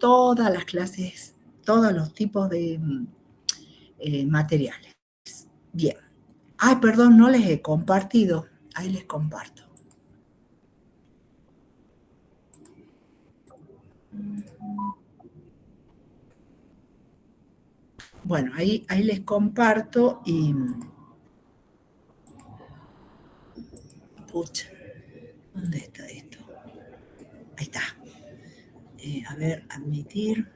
todas las clases, todos los tipos de materiales. Bien. Ay, perdón, no les he compartido. Ahí les comparto. Bueno, ahí les comparto y... Pucha, ¿dónde está esto? Ahí está. A ver, admitir.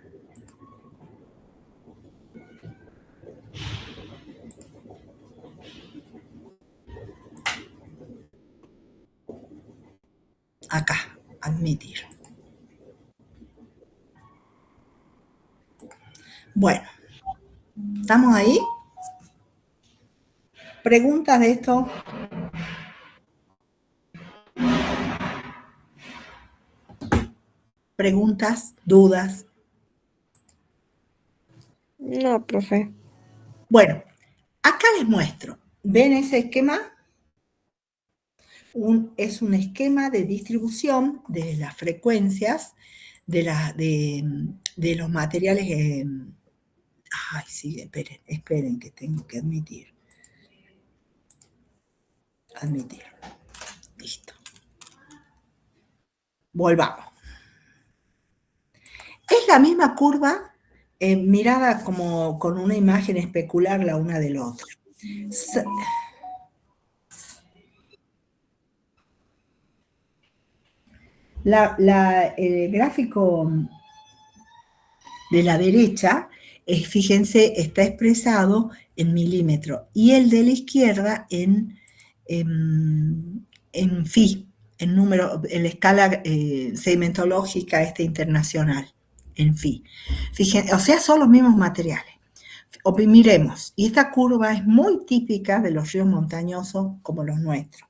Acá, admitir. Bueno, ¿estamos ahí? ¿Preguntas de esto? ¿Preguntas? ¿Dudas? No, profe. Bueno, acá les muestro. ¿Ven ese esquema? Es un esquema de distribución de las frecuencias de los materiales. Ay, sí, esperen que tengo que admitir. Admitir. Listo. Volvamos. Es la misma curva mirada como con una imagen especular la una del otro. El gráfico de la derecha, fíjense, está expresado en milímetros y el de la izquierda en phi, en número, en la escala sedimentológica internacional, en phi. Fíjense, o sea, son los mismos materiales. Miremos, y esta curva es muy típica de los ríos montañosos como los nuestros.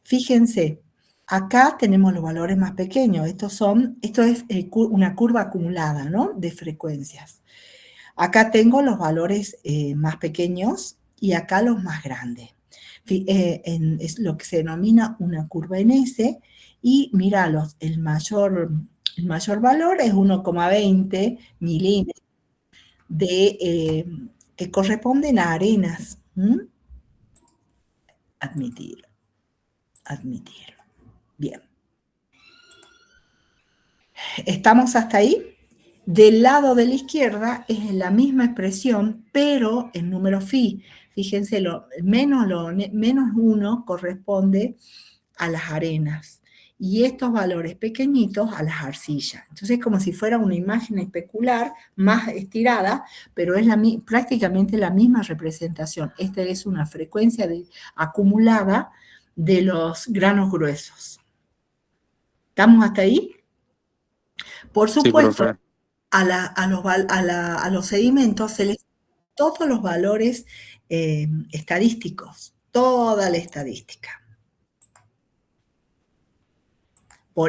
Fíjense, acá tenemos los valores más pequeños. Esto es una curva acumulada, ¿no? De frecuencias. Acá tengo los valores más pequeños y acá los más grandes. Es lo que se denomina una curva en S. Y míralos, el mayor valor es 1,20 milímetros que corresponden a arenas. Admitir. Bien. ¿Estamos hasta ahí? Del lado de la izquierda es la misma expresión, pero en número phi. Fíjense, menos 1 corresponde a las arenas y estos valores pequeñitos a las arcillas. Entonces es como si fuera una imagen especular más estirada, pero es prácticamente la misma representación. Esta es una frecuencia acumulada de los granos gruesos. ¿Estamos hasta ahí? Por supuesto, sí, a los sedimentos se les dan todos los valores estadísticos, toda la estadística.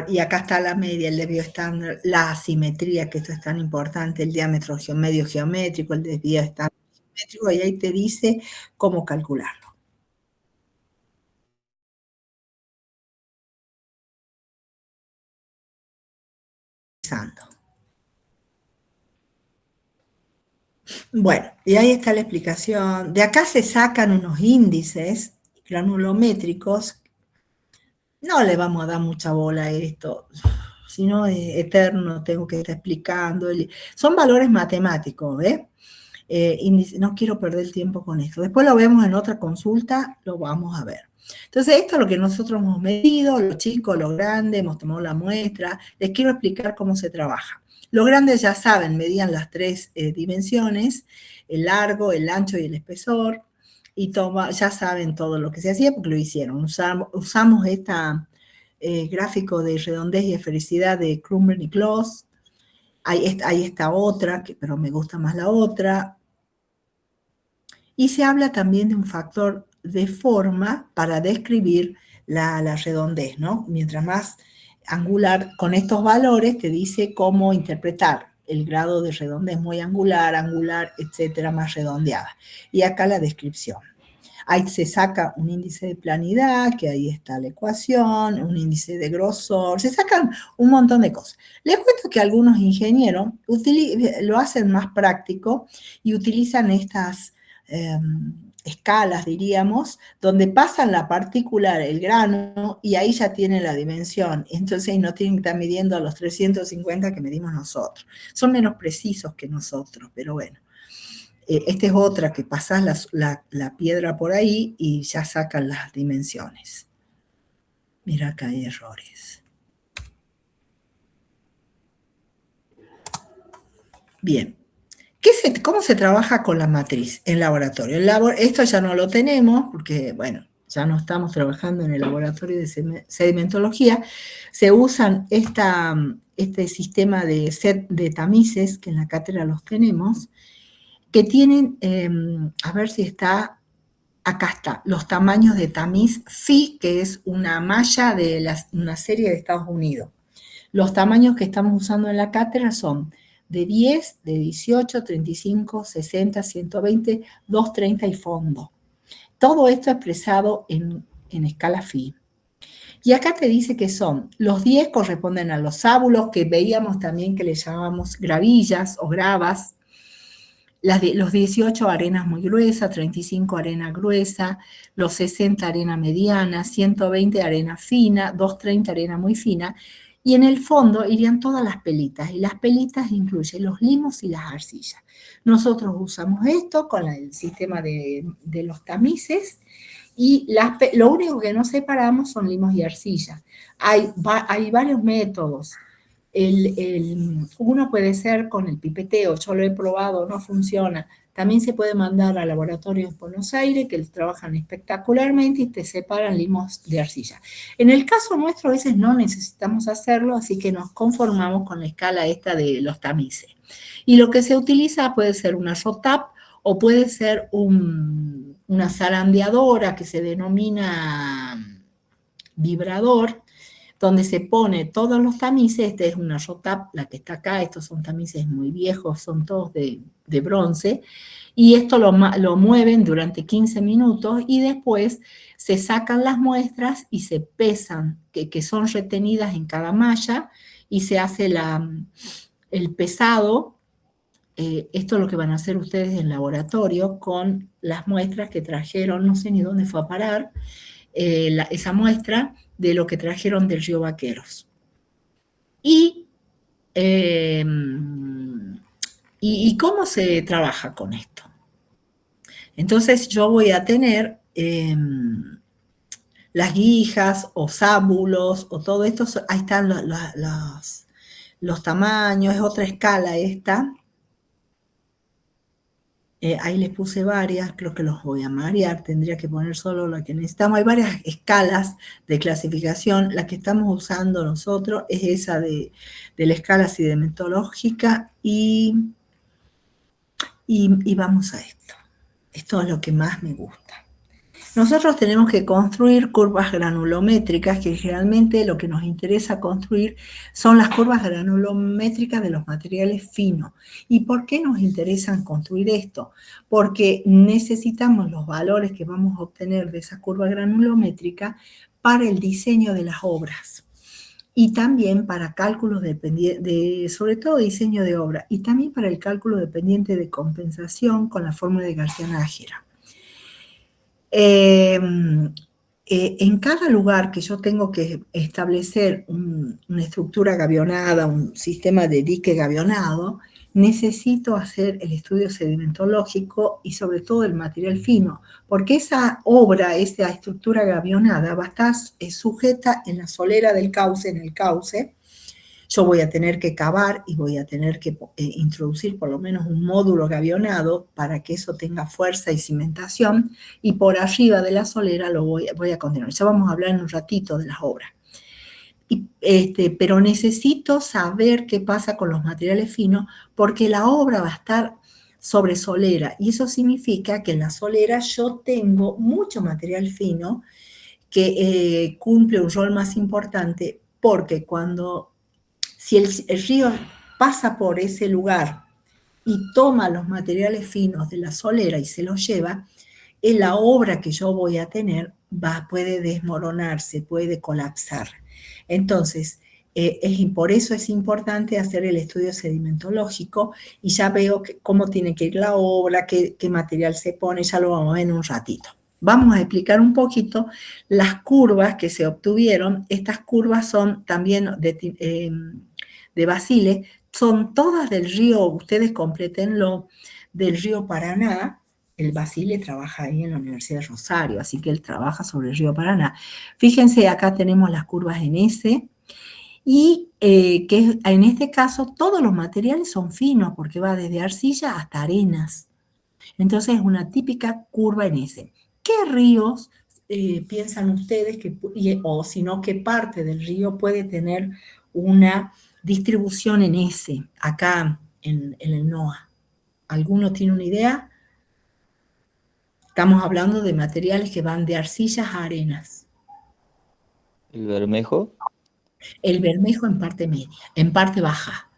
Y acá está la media, el desvío estándar, la asimetría, que esto es tan importante, el diámetro medio geométrico, el desvío estándar geométrico, y ahí te dice cómo calcularlo. Bueno, y ahí está la explicación. De acá se sacan unos índices granulométricos. No le vamos a dar mucha bola a esto, si no es eterno, tengo que estar explicando. Son valores matemáticos, ¿ves? No quiero perder el tiempo con esto. Después lo vemos en otra consulta, lo vamos a ver. Entonces, esto es lo que nosotros hemos medido, los chicos, los grandes, hemos tomado la muestra. Les quiero explicar cómo se trabaja. Los grandes ya saben, medían las 3 dimensiones, el largo, el ancho y el espesor, y ya saben todo lo que se hacía porque lo hicieron. Usamos gráfico de redondez y esfericidad de Krummer y Kloss. Ahí está otra, pero me gusta más la otra. Y se habla también de un factor de forma para describir la redondez, ¿no? Mientras más angular, con estos valores te dice cómo interpretar el grado de redondez muy angular, etcétera, más redondeada. Y acá la descripción. Ahí se saca un índice de planidad, que ahí está la ecuación, un índice de grosor, se sacan un montón de cosas. Les cuento que algunos ingenieros lo hacen más práctico y utilizan estas escalas, diríamos, donde pasan la partícula, el grano, y ahí ya tienen la dimensión. Entonces no tienen que estar midiendo a los 350 que medimos nosotros. Son menos precisos que nosotros, pero bueno. Esta es otra que pasás la piedra por ahí y ya sacan las dimensiones. Mira, acá hay errores. Bien. ¿Cómo se trabaja con la matriz en laboratorio? Esto ya no lo tenemos porque, bueno, ya no estamos trabajando en el laboratorio de sedimentología. Se usan este sistema de set de tamices, que en la cátedra los tenemos, que tienen, a ver si está, acá está, los tamaños de tamiz Phi, que es una malla de una serie de Estados Unidos. Los tamaños que estamos usando en la cátedra son de 10, de 18, 35, 60, 120, 230 y fondo. Todo esto expresado en escala Phi. Y acá te dice que son, los 10 corresponden a los sábulos, que veíamos también que le llamábamos gravillas o gravas, los 18 arenas muy gruesas, 35 arena gruesa, los 60 arena mediana, 120 arena fina, 230 arena muy fina, y en el fondo irían todas las pelitas, y las pelitas incluyen los limos y las arcillas. Nosotros usamos esto con el sistema de los tamices, y lo único que no separamos son limos y arcillas. Hay varios métodos. Uno puede ser con el pipeteo, yo lo he probado, no funciona. También se puede mandar a laboratorios de Buenos Aires que trabajan espectacularmente y te separan limos de arcilla. En el caso nuestro a veces no necesitamos hacerlo, así que nos conformamos con la escala esta de los tamices. Y lo que se utiliza puede ser una ROTAP o puede ser una zarandeadora que se denomina vibrador, donde se pone todos los tamices. Esta es una ROTAP, la que está acá, estos son tamices muy viejos, son todos de bronce, y esto lo mueven durante 15 minutos y después se sacan las muestras y se pesan, que son retenidas en cada malla, y se hace el pesado. Esto es lo que van a hacer ustedes en laboratorio con las muestras que trajeron, no sé ni dónde fue a parar, esa muestra de lo que trajeron del río Vaqueros. ¿Y cómo se trabaja con esto? Entonces yo voy a tener las guijas o sábulos o todo esto, ahí están los tamaños, es otra escala esta. Ahí les puse varias, creo que los voy a marear, tendría que poner solo la que necesitamos. Hay varias escalas de clasificación, la que estamos usando nosotros es esa de la escala sedimentológica y vamos a esto. Esto es lo que más me gusta. Nosotros tenemos que construir curvas granulométricas, que generalmente lo que nos interesa construir son las curvas granulométricas de los materiales finos. ¿Y por qué nos interesan construir esto? Porque necesitamos los valores que vamos a obtener de esa curva granulométrica para el diseño de las obras. Y también para cálculos sobre todo diseño de obra, y también para el cálculo dependiente de compensación con la fórmula de García-Nájera. En cada lugar que yo tengo que establecer una estructura gavionada, un sistema de dique gavionado, necesito hacer el estudio sedimentológico y sobre todo el material fino, porque esa obra, esa estructura gavionada va a estar sujeta en la solera del cauce, en el cauce. Yo voy a tener que cavar y voy a tener que introducir por lo menos un módulo gavionado para que eso tenga fuerza y cimentación, y por arriba de la solera voy a continuar. Ya vamos a hablar en un ratito de las obras. Pero necesito saber qué pasa con los materiales finos porque la obra va a estar sobre solera, y eso significa que en la solera yo tengo mucho material fino que cumple un rol más importante, porque si el río pasa por ese lugar y toma los materiales finos de la solera y se los lleva, la obra que yo voy a tener puede desmoronarse, puede colapsar. Entonces, por eso es importante hacer el estudio sedimentológico y ya veo cómo tiene que ir la obra, qué material se pone, ya lo vamos a ver en un ratito. Vamos a explicar un poquito las curvas que se obtuvieron. Estas curvas son también de Basile, son todas del río, ustedes complétenlo, del río Paraná. El Basile trabaja ahí en la Universidad de Rosario, así que él trabaja sobre el río Paraná. Fíjense, acá tenemos las curvas en S, y que en este caso todos los materiales son finos, porque va desde arcilla hasta arenas. Entonces es una típica curva en S. ¿Qué ríos piensan ustedes o si no, qué parte del río puede tener una distribución en S, acá en el NOA? ¿Alguno tiene una idea? Estamos hablando de materiales que van de arcillas a arenas. ¿El Bermejo? El Bermejo en parte media, en parte baja.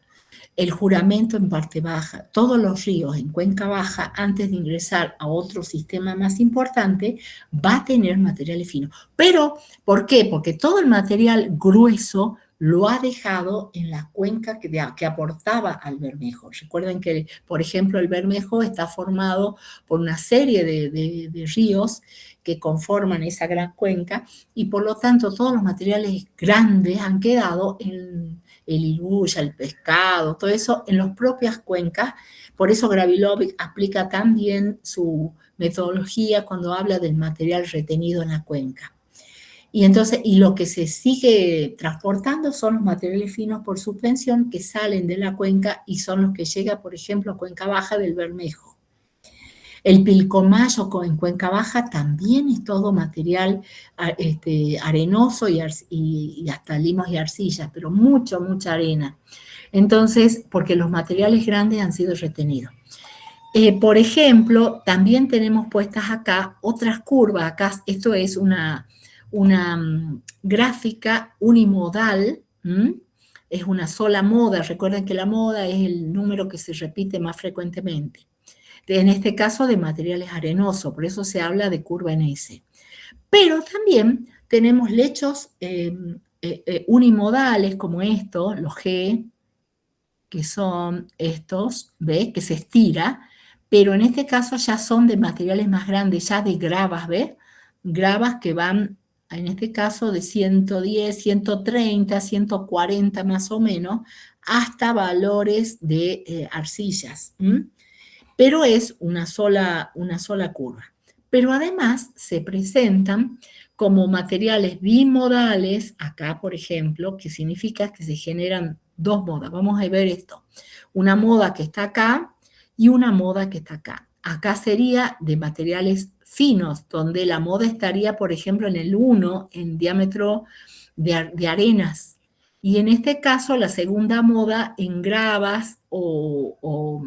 El Juramento en parte baja. Todos los ríos en cuenca baja, antes de ingresar a otro sistema más importante, va a tener materiales finos. Pero, ¿por qué? Porque todo el material grueso lo ha dejado en la cuenca que aportaba al Bermejo. Recuerden que, por ejemplo, el Bermejo está formado por una serie de ríos que conforman esa gran cuenca y por lo tanto todos los materiales grandes han quedado en el iruya, el pescado, todo eso en las propias cuencas. Por eso Gravilovic aplica también su metodología cuando habla del material retenido en la cuenca. Y entonces, y lo que se sigue transportando son los materiales finos por suspensión que salen de la cuenca y son los que llegan, por ejemplo, a cuenca baja del Bermejo. El Pilcomayo en cuenca baja también es todo material arenoso y hasta limos y arcillas, pero mucha arena. Entonces, porque los materiales grandes han sido retenidos. Por ejemplo, también tenemos puestas acá otras curvas. Acá esto es una gráfica unimodal. Es una sola moda. Recuerden que la moda es el número que se repite más frecuentemente. En este caso de materiales arenosos, por eso se habla de curva en S. Pero también tenemos lechos unimodales como estos, los G, que son estos, ¿ves? Que se estira, pero en este caso ya son de materiales más grandes, ya de gravas, ¿ves? Gravas que van, en este caso, de 110, 130, 140 más o menos, hasta valores de arcillas. Pero es una sola curva. Pero además se presentan como materiales bimodales, acá por ejemplo, que significa que se generan dos modas. Vamos a ver esto. Una moda que está acá y una moda que está acá. Acá sería de materiales finos, donde la moda estaría, por ejemplo, en el 1, en diámetro de arenas. Y en este caso, la segunda moda en gravas o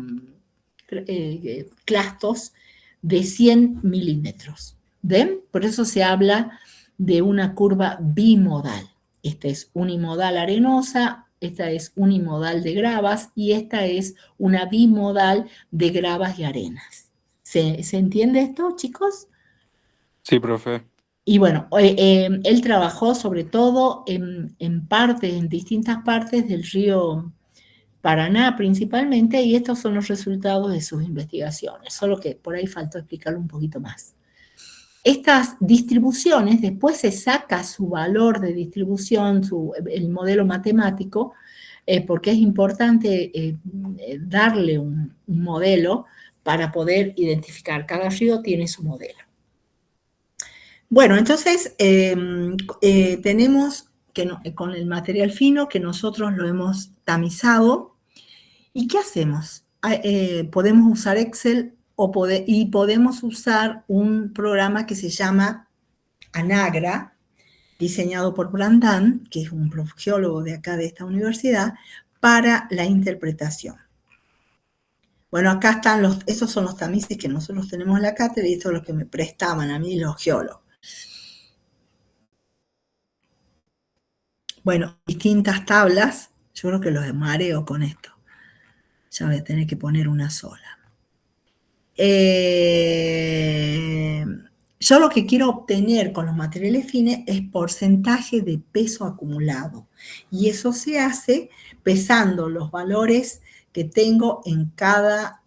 clastos de 100 milímetros. ¿Ven? Por eso se habla de una curva bimodal. Esta es unimodal arenosa, esta es unimodal de gravas y esta es una bimodal de gravas y arenas. ¿Se entiende esto, chicos? Sí, profe. Y bueno, él trabajó sobre todo en distintas partes del río Paraná principalmente, y estos son los resultados de sus investigaciones, solo que por ahí faltó explicarlo un poquito más. Estas distribuciones, después se saca su valor de distribución, el modelo matemático, porque es importante darle un modelo para poder identificar. Cada río tiene su modelo. Bueno, entonces tenemos que con el material fino que nosotros lo hemos tamizado. ¿Y qué hacemos? Podemos usar Excel y podemos usar un programa que se llama Anagra, diseñado por Brandan, que es un geólogo de acá de esta universidad, para la interpretación. Bueno, acá están esos son los tamices que nosotros tenemos en la cátedra y estos son los que me prestaban a mí los geólogos. Bueno, distintas tablas, yo creo que los mareo con esto. Ya voy a tener que poner una sola. Yo lo que quiero obtener con los materiales fines es porcentaje de peso acumulado. Y eso se hace pesando los valores que tengo en cada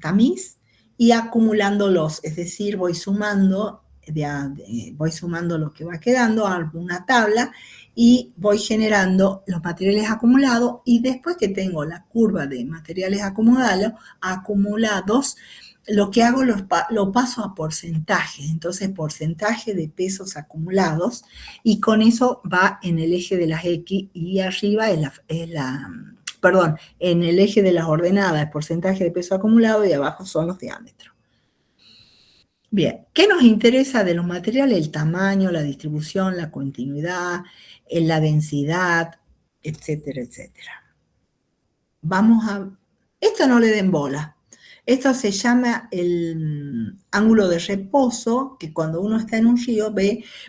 tamiz y acumulándolos. Es decir, voy sumando lo que va quedando, hago una tabla y voy generando los materiales acumulados, y después que tengo la curva de materiales acumulados, lo que hago lo paso a porcentajes. Entonces, porcentaje de pesos acumulados, y con eso va en el eje de las X, y arriba en el eje de las ordenadas es porcentaje de peso acumulado, y abajo son los diámetros. Bien, ¿qué nos interesa de los materiales? El tamaño, la distribución, la continuidad, la densidad, etcétera, etcétera. Esto no le den bola. Esto se llama el ángulo de reposo, que cuando uno está en un río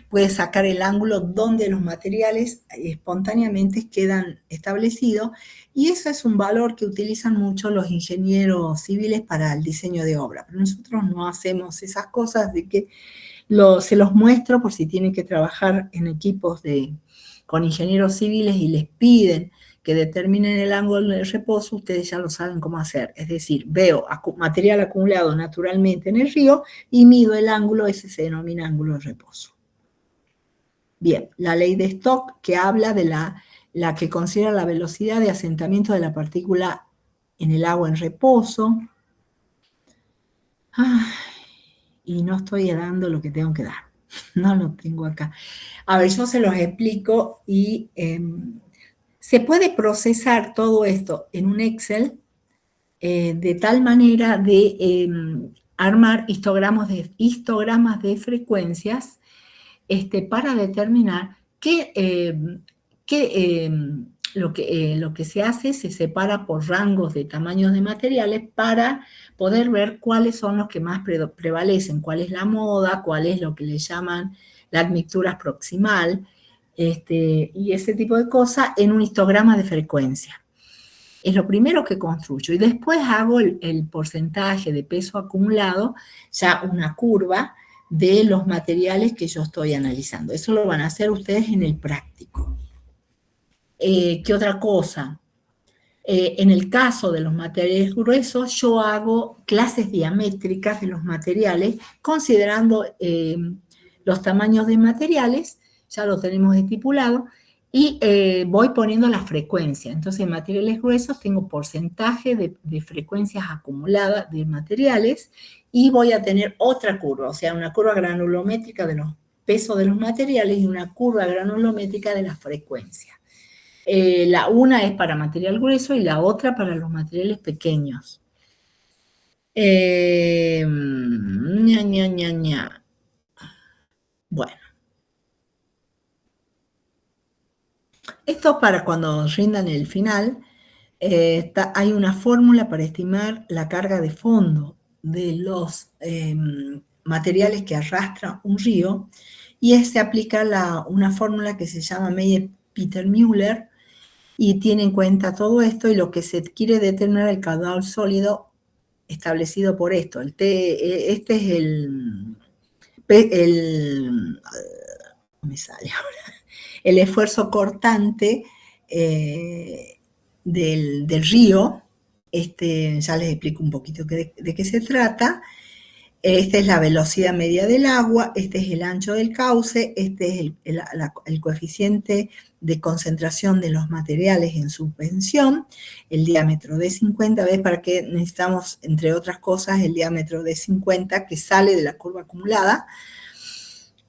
puede sacar el ángulo donde los materiales espontáneamente quedan establecidos, y eso es un valor que utilizan mucho los ingenieros civiles para el diseño de obra. Pero nosotros no hacemos esas cosas, de que se los muestro por si tienen que trabajar en equipos con ingenieros civiles y les piden que determinen el ángulo de reposo. Ustedes ya lo saben cómo hacer. Es decir, veo material acumulado naturalmente en el río y mido el ángulo, ese se denomina ángulo de reposo. Bien, la ley de Stokes, que habla de la que considera la velocidad de asentamiento de la partícula en el agua en reposo. Y no estoy dando lo que tengo que dar. No lo tengo acá. A ver, yo se los explico, y se puede procesar todo esto en un Excel de tal manera de armar histogramas de frecuencias para determinar lo que se hace, se separa por rangos de tamaños de materiales para poder ver cuáles son los que más prevalecen, cuál es la moda, cuál es lo que le llaman la admixtura proximal, y ese tipo de cosas en un histograma de frecuencia. Es lo primero que construyo, y después hago el porcentaje de peso acumulado, ya una curva de los materiales que yo estoy analizando. Eso lo van a hacer ustedes en el práctico. ¿Qué otra cosa? En el caso de los materiales gruesos, yo hago clases diamétricas de los materiales, considerando los tamaños de materiales, ya lo tenemos estipulado, y voy poniendo la frecuencia. Entonces, en materiales gruesos tengo porcentaje de frecuencias acumuladas de materiales, y voy a tener otra curva, o sea, una curva granulométrica de los pesos de los materiales y una curva granulométrica de la frecuencia. Una es para material grueso y la otra para los materiales pequeños. Bueno. Esto para cuando rindan el final. Hay una fórmula para estimar la carga de fondo de los materiales que arrastra un río, y se aplica una fórmula que se llama Meyer-Peter-Müller, y tiene en cuenta todo esto, y lo que se quiere determinar el caudal sólido establecido por esto. Este es me sale ahora, el esfuerzo cortante del río. Ya les explico un poquito de qué se trata. Esta es la velocidad media del agua, este es el ancho del cauce, este es el coeficiente de concentración de los materiales en suspensión, el diámetro de 50, ¿ves? Para que necesitamos, entre otras cosas, el diámetro de 50 que sale de la curva acumulada.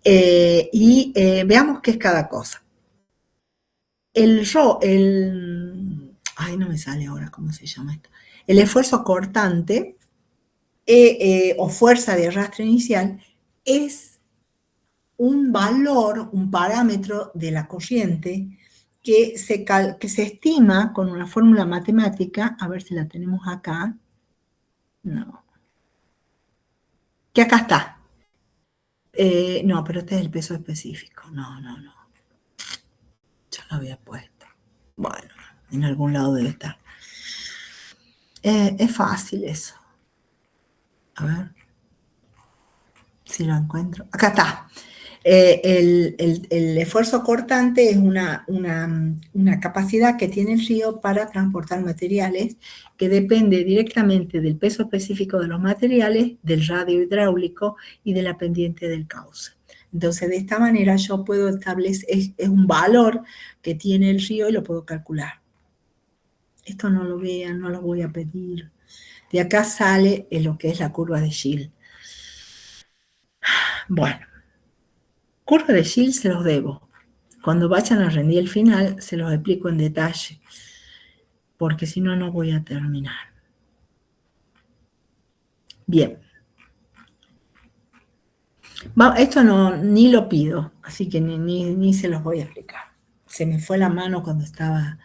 Veamos qué es cada cosa. Ay, no me sale ahora cómo se llama esto. El esfuerzo cortante o fuerza de arrastre inicial es un valor, un parámetro de la corriente que se estima con una fórmula matemática. A ver si la tenemos acá. No. Que acá está. No, pero este es el peso específico. No. Ya lo había puesto. Bueno, en algún lado debe estar. Es fácil eso. A ver si lo encuentro. Acá está. El esfuerzo cortante es una capacidad que tiene el río para transportar materiales que depende directamente del peso específico de los materiales, del radio hidráulico y de la pendiente del cauce. Entonces, de esta manera yo puedo establecer, es un valor que tiene el río y lo puedo calcular. Esto no lo vean, no lo voy a pedir. De acá sale lo que es la curva de Gill. Bueno, curva de Gill se los debo. Cuando vayan a rendir el final, se los explico en detalle, porque si no, no voy a terminar. Bien. Esto ni lo pido, así que ni se los voy a explicar. Se me fue la mano cuando estaba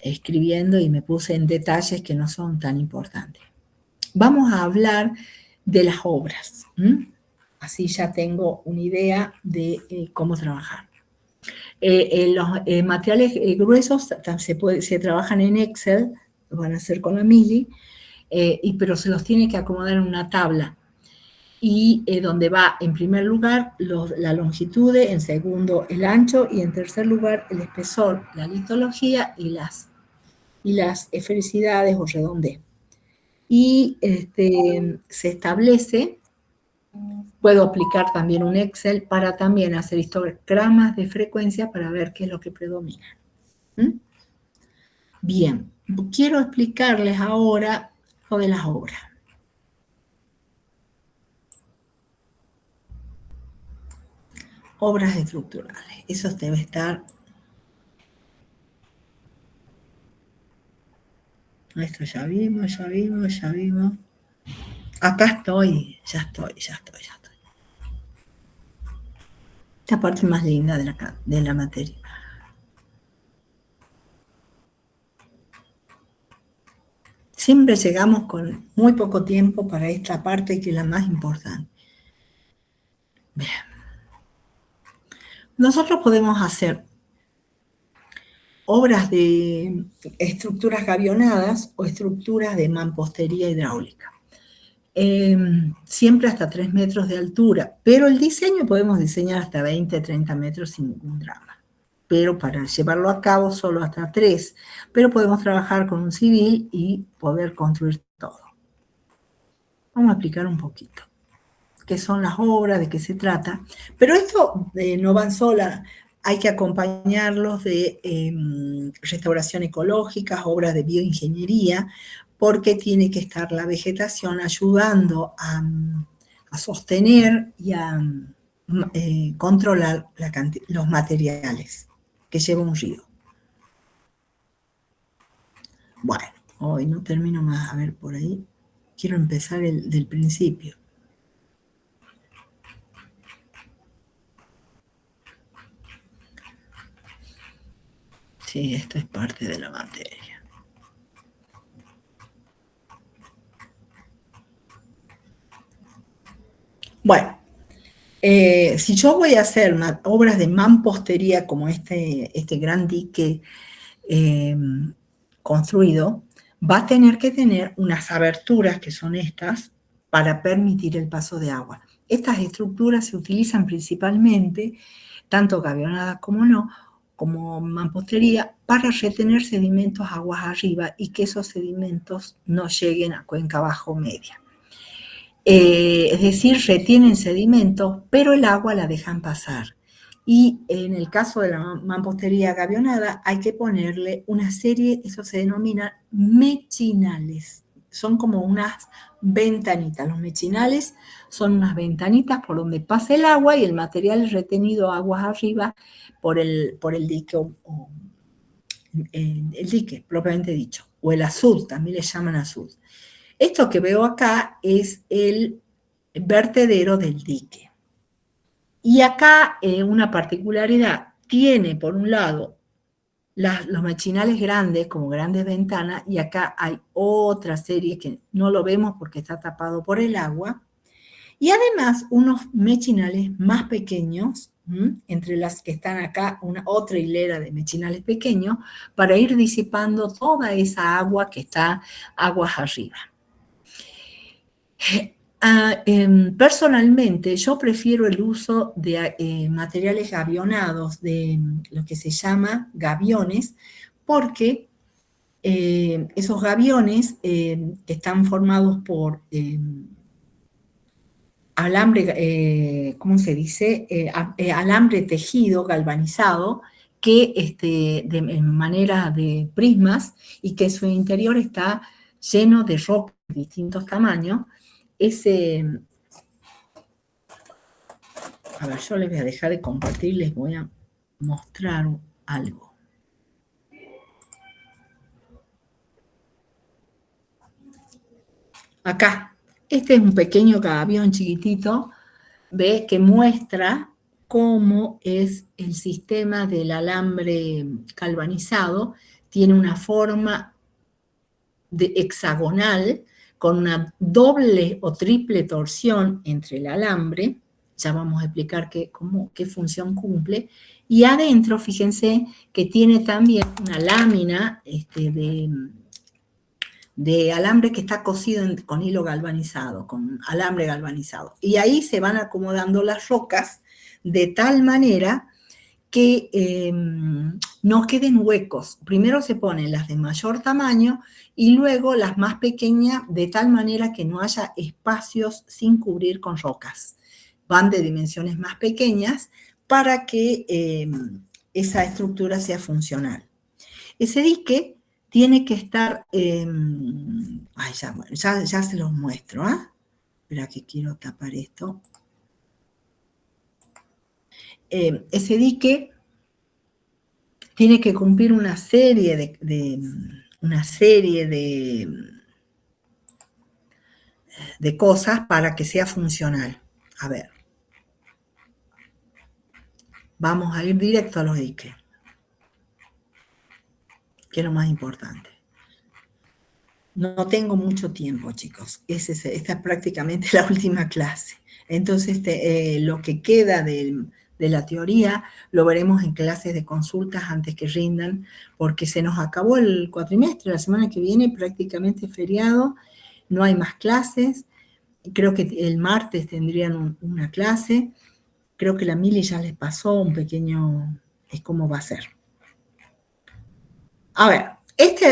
escribiendo y me puse en detalles que no son tan importantes. Vamos a hablar de las obras. Así ya tengo una idea de cómo trabajar. Los materiales gruesos se trabajan en Excel, lo van a hacer con la Mili, pero se los tiene que acomodar en una tabla. Y donde va en primer lugar la longitud, en segundo el ancho y en tercer lugar el espesor, la litología y las esfericidades o redondez. Y se establece, puedo aplicar también un Excel para también hacer histogramas de frecuencia para ver qué es lo que predomina. Bien, quiero explicarles ahora lo de las obras. Obras estructurales, eso debe estar. Esto ya vimos. Acá estoy, ya estoy. Esta parte más linda de la materia. Siempre llegamos con muy poco tiempo para esta parte que es la más importante. Bien. Nosotros podemos hacer obras de estructuras gavionadas o estructuras de mampostería hidráulica. Siempre hasta 3 metros de altura, pero el diseño podemos diseñar hasta 20, 30 metros sin ningún drama. Pero para llevarlo a cabo solo hasta 3, pero podemos trabajar con un civil y poder construir todo. Vamos a explicar un poquito qué son las obras, de qué se trata, pero esto no van solas, hay que acompañarlos de restauración ecológica, obras de bioingeniería, porque tiene que estar la vegetación ayudando a sostener y a controlar los materiales que lleva un río. Bueno, hoy no termino más, a ver por ahí. Quiero empezar del principio. Sí, esto es parte de la materia. Bueno, si yo voy a hacer obras de mampostería como este gran dique construido, va a tener que tener unas aberturas, que son estas, para permitir el paso de agua. Estas estructuras se utilizan principalmente, tanto gavionadas como no, como mampostería, para retener sedimentos aguas arriba y que esos sedimentos no lleguen a cuenca bajo media. Es decir, retienen sedimentos, pero el agua la dejan pasar. Y en el caso de la mampostería gavionada hay que ponerle una serie, eso se denomina mechinales. Son como unas ventanitas. Los mechinales son unas ventanitas por donde pasa el agua y el material es retenido aguas arriba por el dique, el dique propiamente dicho, o el azud, también le llaman azud. Esto que veo acá es el vertedero del dique. Y acá una particularidad, tiene por un lado los mechinales grandes, como grandes ventanas, y acá hay otra serie que no lo vemos porque está tapado por el agua, y además unos mechinales más pequeños, entre las que están acá, otra hilera de mechinales pequeños, para ir disipando toda esa agua que está aguas arriba. Personalmente, yo prefiero el uso de materiales gavionados, de lo que se llama gaviones, porque esos gaviones están formados por alambre, ¿cómo se dice? Alambre tejido galvanizado, que en manera de prismas, y que su interior está lleno de rocas de distintos tamaños. A ver, yo les voy a dejar de compartir, les voy a mostrar algo. Acá, este es un pequeño gavión chiquitito, ¿ve? Que muestra cómo es el sistema del alambre galvanizado. Tiene una forma de hexagonal con una doble o triple torsión entre el alambre. Ya vamos a explicar qué función cumple. Y adentro, fíjense que tiene también una lámina de alambre que está cosido con hilo galvanizado, con alambre galvanizado. Y ahí se van acomodando las rocas de tal manera que no queden huecos. Primero se ponen las de mayor tamaño y luego las más pequeñas, de tal manera que no haya espacios sin cubrir con rocas. Van de dimensiones más pequeñas para que esa estructura sea funcional. Ese dique tiene que estar, ya se los muestro, ¿eh? Espera que quiero tapar esto. Ese dique tiene que cumplir una serie de cosas para que sea funcional. A ver, vamos a ir directo a los diques, que es lo más importante. No tengo mucho tiempo, chicos. Esta es prácticamente la última clase. Entonces, lo que queda de la teoría lo veremos en clases de consultas antes que rindan, porque se nos acabó el cuatrimestre. La semana que viene prácticamente feriado, no hay más clases. Creo que el martes tendrían una clase. Creo que la Mili ya les pasó un pequeño, es cómo va a ser. A ver,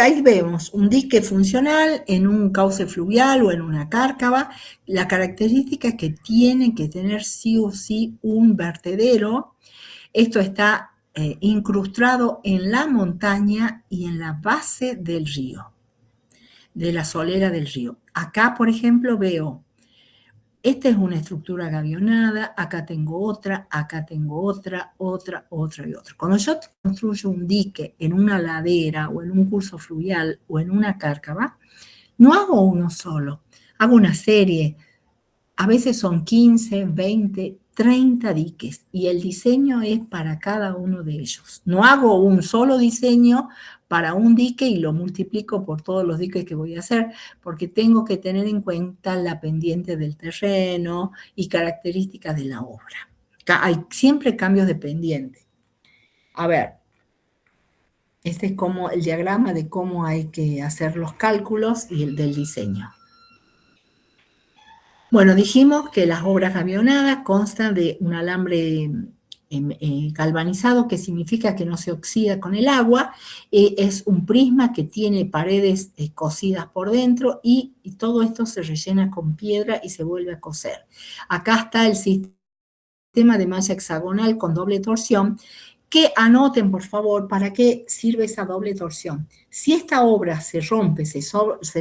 ahí vemos un dique funcional en un cauce fluvial o en una cárcava. La característica es que tiene que tener sí o sí un vertedero. Esto está incrustado en la montaña y en la base del río, de la solera del río. Acá, por ejemplo, veo, esta es una estructura gavionada, acá tengo otra y otra. Cuando yo construyo un dique en una ladera o en un curso fluvial o en una cárcava, no hago uno solo, hago una serie. A veces son 15, 20, 30 diques y el diseño es para cada uno de ellos. No hago un solo diseño para un dique y lo multiplico por todos los diques que voy a hacer, porque tengo que tener en cuenta la pendiente del terreno y características de la obra. Hay siempre cambios de pendiente. A ver, este es como el diagrama de cómo hay que hacer los cálculos y el del diseño. Bueno, dijimos que las obras gavionadas constan de un alambre galvanizado, que significa que no se oxida con el agua, es un prisma que tiene paredes cosidas por dentro y todo esto se rellena con piedra y se vuelve a coser. Acá está el sistema de malla hexagonal con doble torsión, que anoten, por favor, para qué sirve esa doble torsión. Si esta obra se rompe, se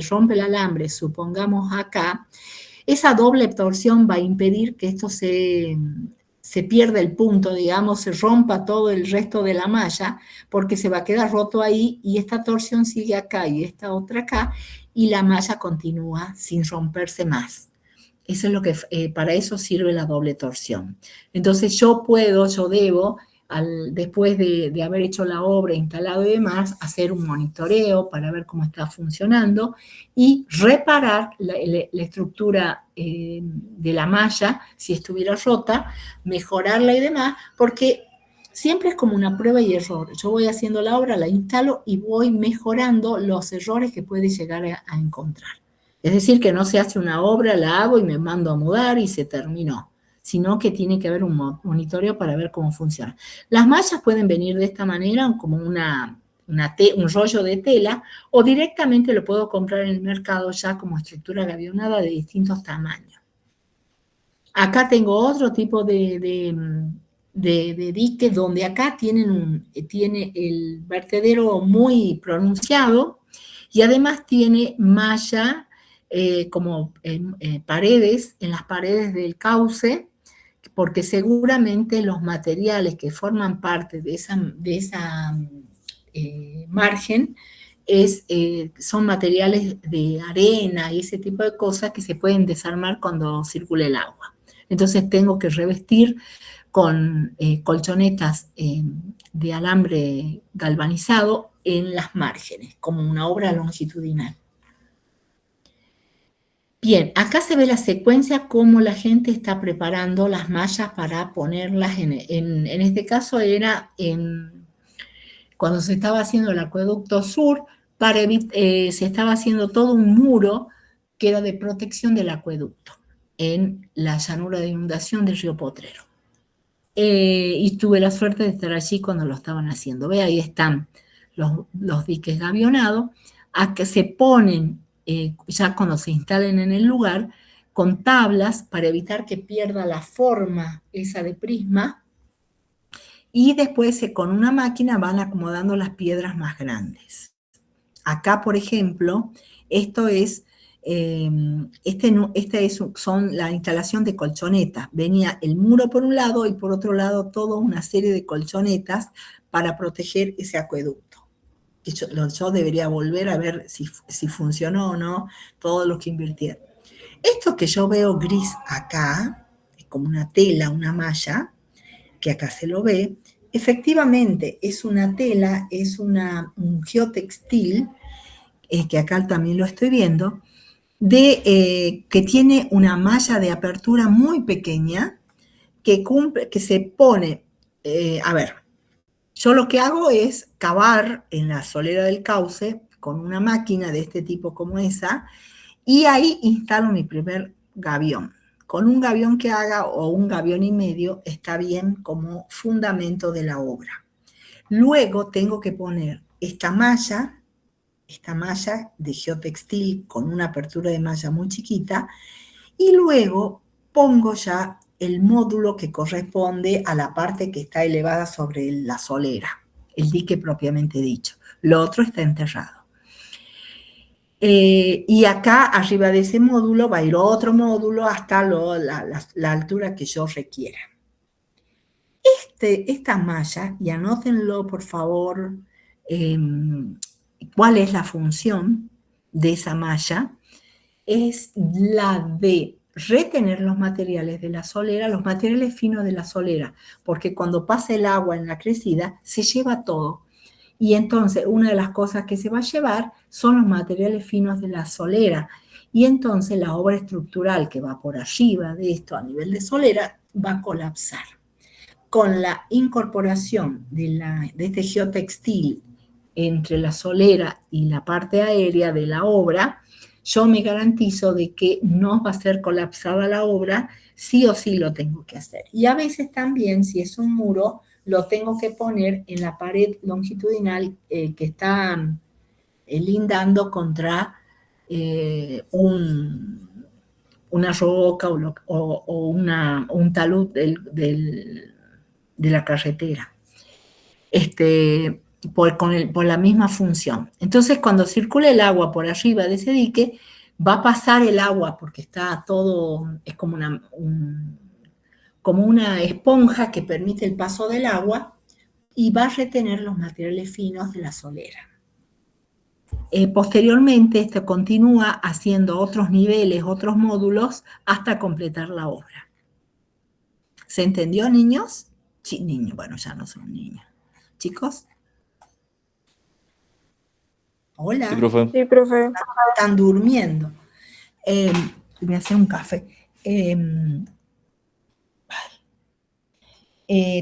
rompe el alambre, supongamos acá, esa doble torsión va a impedir que esto se pierda el punto, digamos, se rompa todo el resto de la malla, porque se va a quedar roto ahí y esta torsión sigue acá y esta otra acá, y la malla continúa sin romperse más. Eso es lo que, para eso sirve la doble torsión. Entonces yo debo, después de haber hecho la obra, instalado y demás, hacer un monitoreo para ver cómo está funcionando y reparar la estructura de la malla, si estuviera rota, mejorarla y demás, porque siempre es como una prueba y error. Yo voy haciendo la obra, la instalo y voy mejorando los errores que puede llegar a encontrar. Es decir, que no se hace una obra, la hago y me mando a mudar y se terminó, sino que tiene que haber un monitoreo para ver cómo funciona. Las mallas pueden venir de esta manera, como un rollo de tela, o directamente lo puedo comprar en el mercado ya como estructura gavionada de distintos tamaños. Acá tengo otro tipo de dique, donde acá tiene el vertedero muy pronunciado y además tiene malla como paredes, en las paredes del cauce, porque seguramente los materiales que forman parte de esa margen son materiales de arena y ese tipo de cosas que se pueden desarmar cuando circule el agua. Entonces tengo que revestir con colchonetas de alambre galvanizado en las márgenes, como una obra longitudinal. Bien, acá se ve la secuencia cómo la gente está preparando las mallas para ponerlas en este caso era cuando se estaba haciendo el acueducto sur, se estaba haciendo todo un muro que era de protección del acueducto en la llanura de inundación del río Potrero. Y tuve la suerte de estar allí cuando lo estaban haciendo. Ve, ahí están los diques gavionados, a que se ponen, ya cuando se instalen en el lugar, con tablas para evitar que pierda la forma esa de prisma, y después con una máquina van acomodando las piedras más grandes. Acá, por ejemplo, esto es son la instalación de colchonetas. Venía el muro por un lado y por otro lado toda una serie de colchonetas para proteger ese acueducto. Yo debería volver a ver si funcionó o no todo lo que invirtieron. Esto que yo veo gris acá, es como una tela, una malla, que acá se lo ve, efectivamente es una tela, es un geotextil, que acá también lo estoy viendo, que tiene una malla de apertura muy pequeña que se pone, yo lo que hago es cavar en la solera del cauce con una máquina de este tipo como esa, y ahí instalo mi primer gavión. Con un gavión que haga o un gavión y medio está bien como fundamento de la obra. Luego tengo que poner esta malla de geotextil con una apertura de malla muy chiquita, y luego pongo ya el módulo que corresponde a la parte que está elevada sobre la solera, el dique propiamente dicho. Lo otro está enterrado. Y acá arriba de ese módulo va a ir otro módulo hasta la altura que yo requiera. Esta malla, y anótenlo por favor, cuál es la función de esa malla, es la de retener los materiales de la solera, los materiales finos de la solera, porque cuando pasa el agua en la crecida se lleva todo. Y entonces una de las cosas que se va a llevar son los materiales finos de la solera. Y entonces la obra estructural que va por arriba de esto a nivel de solera va a colapsar. Con la incorporación de este geotextil entre la solera y la parte aérea de la obra, yo me garantizo de que no va a ser colapsada la obra, sí o sí lo tengo que hacer. Y a veces también, si es un muro, lo tengo que poner en la pared longitudinal que está lindando contra una roca o un talud de la carretera. Por la misma función. Entonces, cuando circula el agua por arriba de ese dique, va a pasar el agua porque está todo, es como una esponja que permite el paso del agua y va a retener los materiales finos de la solera. Posteriormente, esto continúa haciendo otros niveles, otros módulos, hasta completar la obra. ¿Se entendió, niños? Sí, niños, bueno, ya no son niños. ¿Chicos? Hola. Sí, profe. Sí, profe. Están durmiendo. Voy a hacer un café.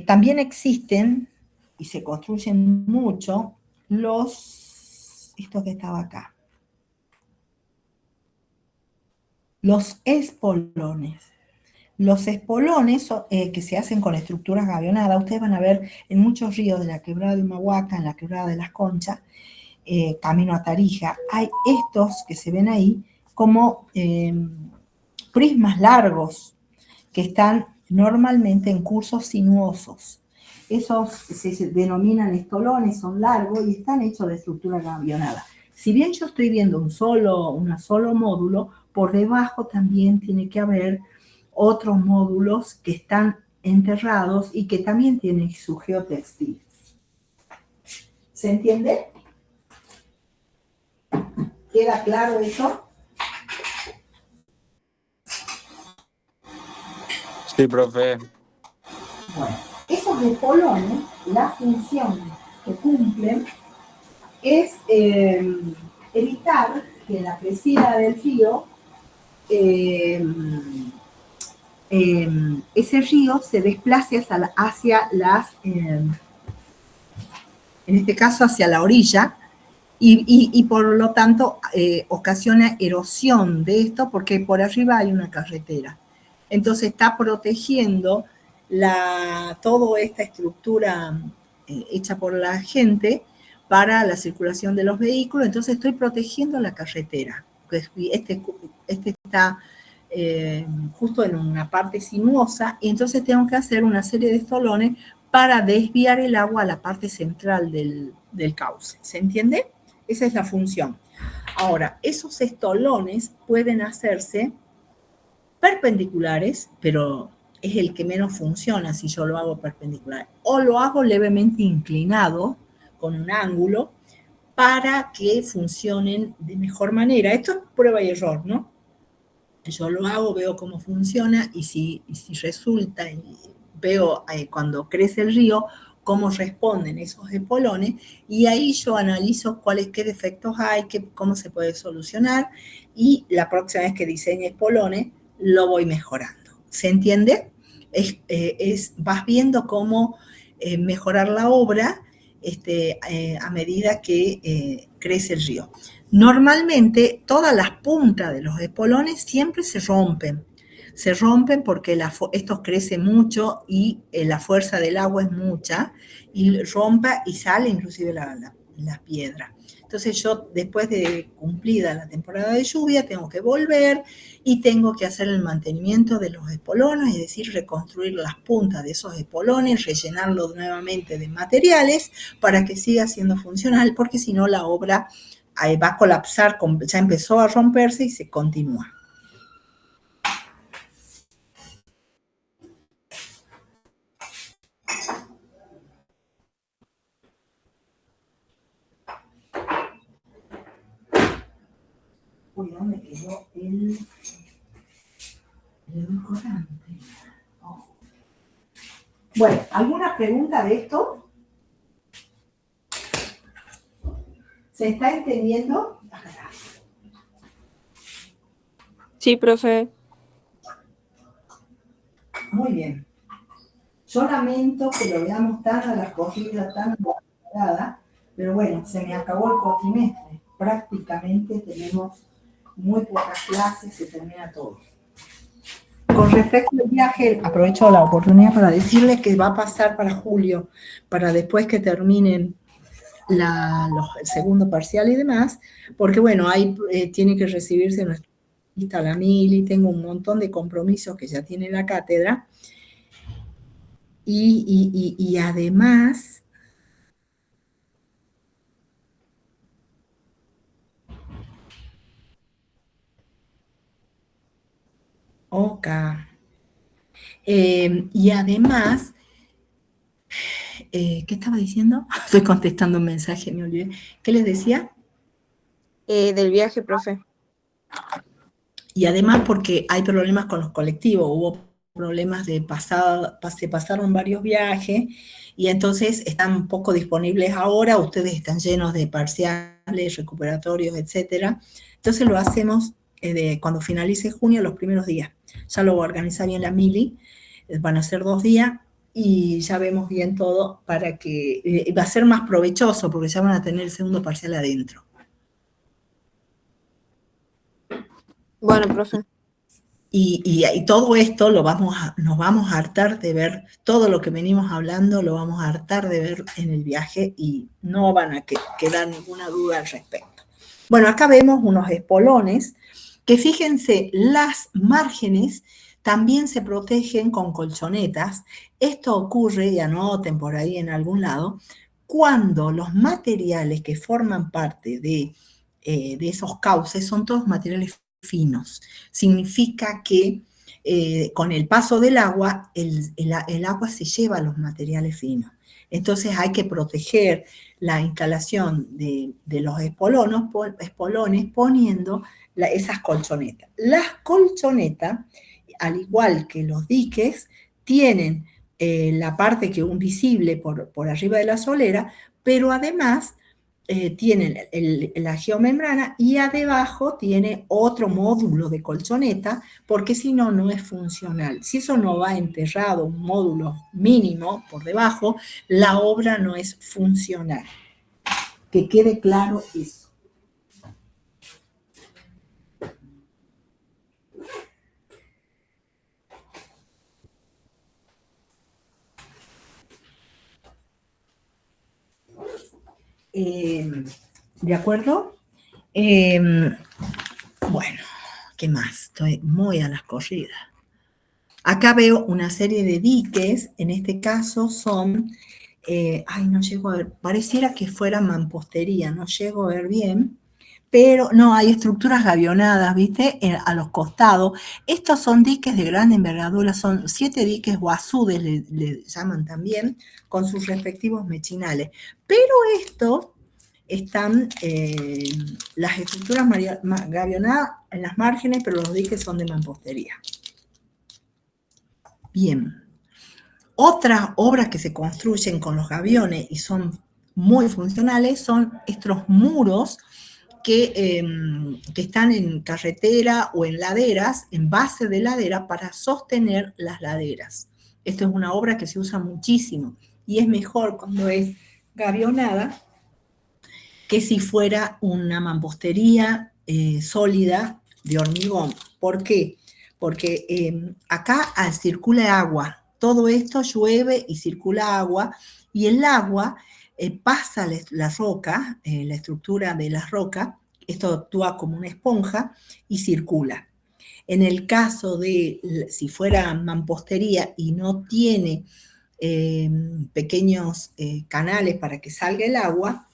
También existen, y se construyen mucho, esto que estaba acá. Los espolones. Los espolones que se hacen con estructuras gavionadas, ustedes van a ver en muchos ríos de la quebrada de Humahuaca, en la quebrada de Las Conchas, camino a Tarija, hay estos que se ven ahí como prismas largos que están normalmente en cursos sinuosos. Esos se denominan estolones, son largos y están hechos de estructura gavionada. Si bien yo estoy viendo un solo módulo, por debajo también tiene que haber otros módulos que están enterrados y que también tienen su geotextil. ¿Se entiende? ¿Queda claro eso? Sí, profe. Bueno, esos espolones, la función que cumplen es evitar que la crecida del río, ese río se desplace hacia las, en este caso hacia la orilla, y por lo tanto ocasiona erosión de esto porque por arriba hay una carretera. Entonces está protegiendo toda esta estructura hecha por la gente para la circulación de los vehículos, entonces estoy protegiendo la carretera. Este está justo en una parte sinuosa y entonces tengo que hacer una serie de estolones para desviar el agua a la parte central del cauce. ¿Se entiende? Esa es la función. Ahora, esos estolones pueden hacerse perpendiculares, pero es el que menos funciona si yo lo hago perpendicular. O lo hago levemente inclinado, con un ángulo, para que funcionen de mejor manera. Esto es prueba y error, ¿no? Yo lo hago, veo cómo funciona y si resulta, veo cuando crece el río, cómo responden esos espolones y ahí yo analizo qué defectos hay, cómo se puede solucionar y la próxima vez que diseñe espolones lo voy mejorando. ¿Se entiende? Vas viendo cómo mejorar la obra a medida que crece el río. Normalmente todas las puntas de los espolones siempre se rompen porque estos crecen mucho y la fuerza del agua es mucha y rompa y sale inclusive la piedra. Entonces yo después de cumplida la temporada de lluvia tengo que volver y tengo que hacer el mantenimiento de los espolones, es decir, reconstruir las puntas de esos espolones, rellenarlos nuevamente de materiales para que siga siendo funcional, porque si no la obra va a colapsar, ya empezó a romperse y se continúa. Uy, ¿dónde quedó el edulcorante? Oh. Bueno, ¿alguna pregunta de esto? ¿Se está entendiendo? Sí, profe. Muy bien. Yo lamento que lo veamos tan a la corrida, tan acelerada, pero bueno, se me acabó el cuatrimestre. Prácticamente tenemos muy pocas clases, se termina todo. Con respecto al viaje, aprovecho la oportunidad para decirles que va a pasar para julio, para después que terminen el segundo parcial y demás, porque bueno, ahí tiene que recibirse nuestra la mili, tengo un montón de compromisos que ya tiene la cátedra, y además, y además, ¿qué estaba diciendo? Estoy contestando un mensaje, me olvidé. ¿Qué les decía? Del viaje, profe. Y además porque hay problemas con los colectivos, hubo problemas se pasaron varios viajes y entonces están poco disponibles ahora, ustedes están llenos de parciales, recuperatorios, etcétera. Entonces lo hacemos cuando finalice junio, los primeros días. Ya lo va a organizar bien la mili, van a ser 2 días y ya vemos bien todo para que va a ser más provechoso porque ya van a tener el segundo parcial adentro. Bueno, profe. Y todo esto nos vamos a hartar de ver, todo lo que venimos hablando lo vamos a hartar de ver en el viaje y no van a quedar ninguna duda al respecto. Bueno, acá vemos unos espolones que fíjense, las márgenes también se protegen con colchonetas. Esto ocurre, y anoten por ahí en algún lado, cuando los materiales que forman parte de esos cauces son todos materiales finos. Significa que con el paso del agua, el agua se lleva los materiales finos. Entonces hay que proteger la instalación de los espolones poniendo esas colchonetas. Las colchonetas, al igual que los diques, tienen la parte que es visible por arriba de la solera, pero además tienen la geomembrana y debajo tiene otro módulo de colchoneta, porque si no, no es funcional. Si eso no va enterrado, un módulo mínimo por debajo, la obra no es funcional. Que quede claro eso. ¿De acuerdo? Bueno, ¿qué más? Estoy muy a las corridas. Acá veo una serie de diques, en este caso son, no llego a ver, pareciera que fuera mampostería, no llego a ver bien, pero no, hay estructuras gavionadas, ¿viste? A los costados. Estos son diques de gran envergadura, son 7 diques guazudes, le llaman también, con sus respectivos mechinales. Pero esto están las estructuras gavionadas en las márgenes, pero los diques son de mampostería. Bien. Otras obras que se construyen con los gaviones y son muy funcionales son estos muros que están en carretera o en laderas, en base de ladera, para sostener las laderas. Esto es una obra que se usa muchísimo y es mejor cuando es gavionada que si fuera una mampostería sólida de hormigón. ¿Por qué? Porque acá circula agua. Todo esto llueve y circula agua, y el agua pasa la roca, la estructura de la roca, esto actúa como una esponja y circula. En el caso de si fuera mampostería y no tiene pequeños canales para que salga el agua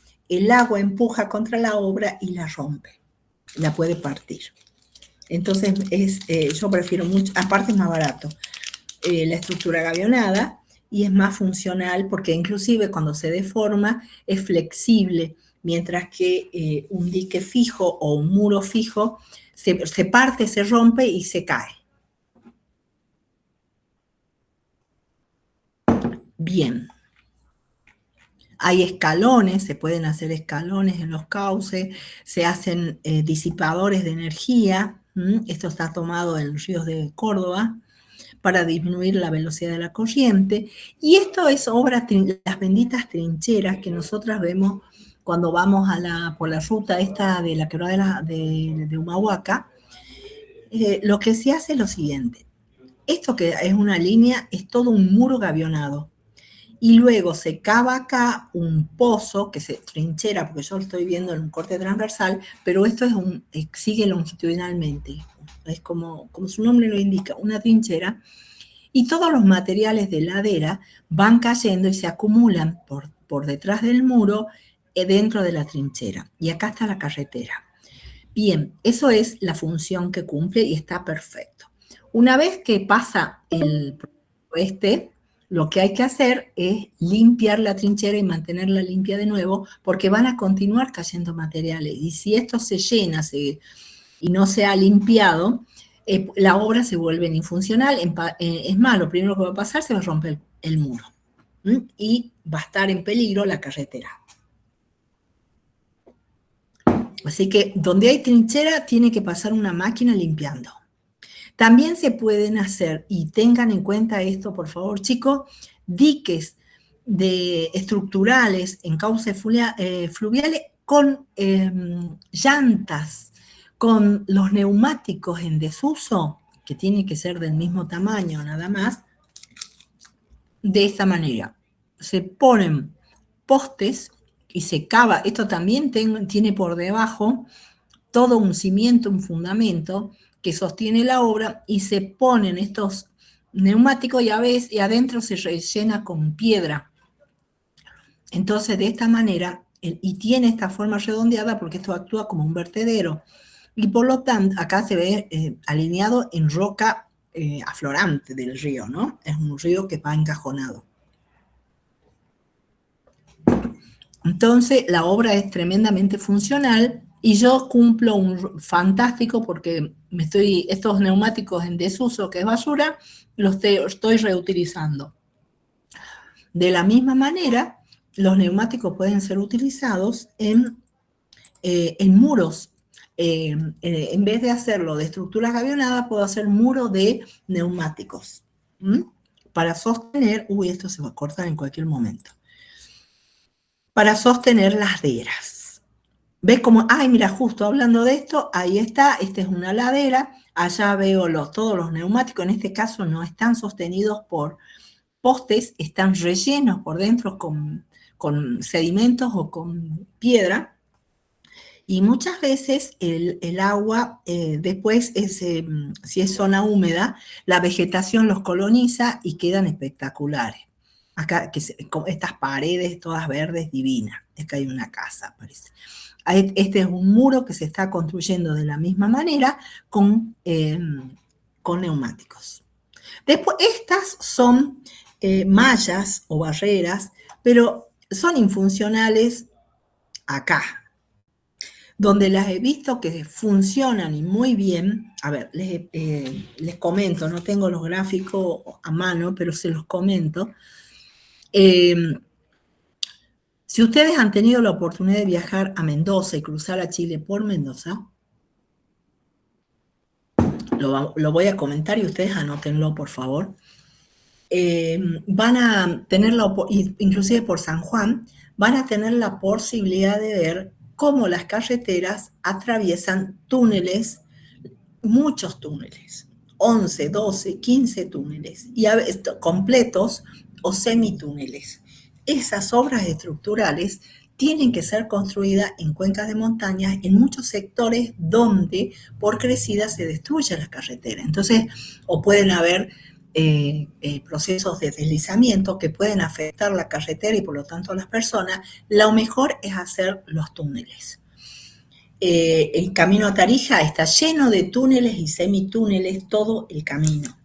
empuja contra la obra y la rompe, la puede partir. Entonces, yo prefiero mucho, aparte es más barato, la estructura gavionada y es más funcional porque inclusive cuando se deforma es flexible, mientras que un dique fijo o un muro fijo se parte, se rompe y se cae. Bien. Hay escalones, se pueden hacer escalones en los cauces, se hacen disipadores de energía. Esto está tomado en los ríos de Córdoba para disminuir la velocidad de la corriente. Y esto es obra, las benditas trincheras que nosotras vemos cuando vamos por la ruta esta de la quebrada de Humahuaca. Lo que se hace es lo siguiente. Esto que es una línea es todo un muro gavionado. Y luego se cava acá un pozo que se trinchera, porque yo lo estoy viendo en un corte transversal, pero esto sigue longitudinalmente. Es como su nombre lo indica, una trinchera. Y todos los materiales de ladera van cayendo y se acumulan por detrás del muro dentro de la trinchera. Y acá está la carretera. Bien, eso es la función que cumple y está perfecto. Una vez que pasa el proyecto lo que hay que hacer es limpiar la trinchera y mantenerla limpia de nuevo, porque van a continuar cayendo materiales. Y si esto se llena y no se ha limpiado, la obra se vuelve infuncional. Es más, lo primero que va a pasar, se va a romper el muro. Y va a estar en peligro la carretera. Así que donde hay trinchera, tiene que pasar una máquina limpiando. También se pueden hacer, y tengan en cuenta esto, por favor, chicos, diques estructurales en cauces fluviales con llantas, con los neumáticos en desuso, que tiene que ser del mismo tamaño nada más, de esta manera. Se ponen postes y se cava. Esto también tiene por debajo todo un cimiento, un fundamento que sostiene la obra y se ponen estos neumáticos y a veces y adentro se rellena con piedra. Entonces, de esta manera, y tiene esta forma redondeada porque esto actúa como un vertedero. Y por lo tanto, acá se ve alineado en roca aflorante del río, ¿no? Es un río que va encajonado. Entonces, la obra es tremendamente funcional y yo cumplo un fantástico porque estos neumáticos en desuso, que es basura, los estoy reutilizando. De la misma manera, los neumáticos pueden ser utilizados en muros. En vez de hacerlo de estructuras gavionadas, puedo hacer muro de neumáticos. Para sostener, esto se va a cortar en cualquier momento. Para sostener laderas. ¿Ves cómo? Ay, mira, justo hablando de esto, ahí está, esta es una ladera, allá veo todos los neumáticos, en este caso no están sostenidos por postes, están rellenos por dentro con sedimentos o con piedra, y muchas veces el agua, después, si es zona húmeda, la vegetación los coloniza y quedan espectaculares. Acá, estas paredes todas verdes divinas, es que hay una casa, parece. Este es un muro que se está construyendo de la misma manera con neumáticos. Después, estas son mallas o barreras, pero son infuncionales acá. Donde las he visto que funcionan y muy bien, a ver, les comento, no tengo los gráficos a mano, pero se los comento. Si ustedes han tenido la oportunidad de viajar a Mendoza y cruzar a Chile por Mendoza, lo voy a comentar y ustedes anótenlo, por favor. Van a tener inclusive por San Juan, van a tener la posibilidad de ver cómo las carreteras atraviesan túneles, muchos túneles, 11, 12, 15 túneles, y a veces completos o semitúneles. Esas obras estructurales tienen que ser construidas en cuencas de montañas, en muchos sectores donde por crecida se destruye la carretera. Entonces, o pueden haber procesos de deslizamiento que pueden afectar la carretera y por lo tanto a las personas. Lo mejor es hacer los túneles. El camino a Tarija está lleno de túneles y semitúneles, todo el camino.